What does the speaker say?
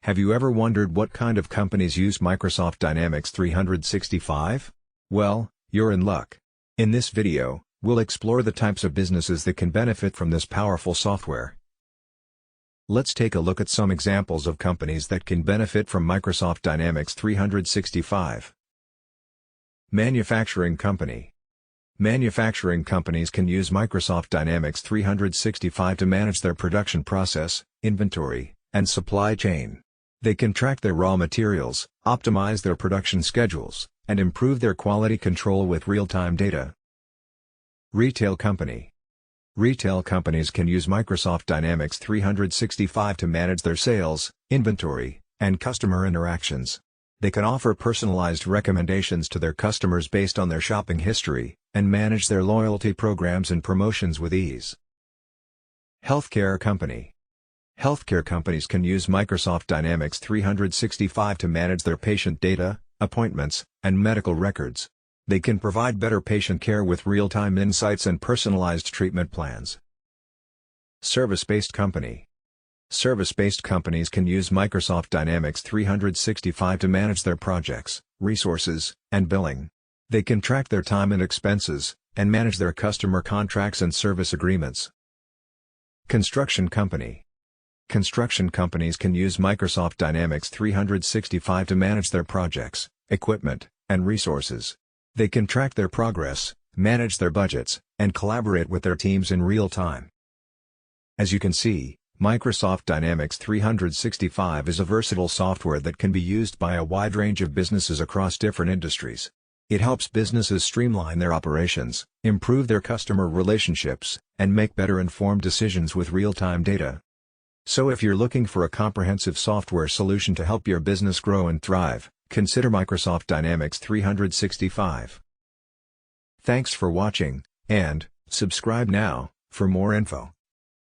Have you ever wondered what kind of companies use Microsoft Dynamics 365? Well, you're in luck. In this video, we'll explore the types of businesses that can benefit from this powerful software. Let's take a look at some examples of companies that can benefit from Microsoft Dynamics 365. Manufacturing company. Manufacturing companies can use Microsoft Dynamics 365 to manage their production process, inventory, and supply chain. They can track their raw materials, optimize their production schedules, and improve their quality control with real-time data. Retail company. Retail companies can use Microsoft Dynamics 365 to manage their sales, inventory, and customer interactions. They can offer personalized recommendations to their customers based on their shopping history, and manage their loyalty programs and promotions with ease. Healthcare company. Healthcare companies can use Microsoft Dynamics 365 to manage their patient data, appointments, and medical records. They can provide better patient care with real-time insights and personalized treatment plans. Service-based company. Service-based companies can use Microsoft Dynamics 365 to manage their projects, resources, and billing. They can track their time and expenses, and manage their customer contracts and service agreements. Construction company. Construction companies can use Microsoft Dynamics 365 to manage their projects, equipment, and resources. They can track their progress, manage their budgets, and collaborate with their teams in real time. As you can see, Microsoft Dynamics 365 is a versatile software that can be used by a wide range of businesses across different industries. It helps businesses streamline their operations, improve their customer relationships, and make better informed decisions with real-time data. So if you're looking for a comprehensive software solution to help your business grow and thrive, consider Microsoft Dynamics 365. Thanks for watching, and subscribe now for more info.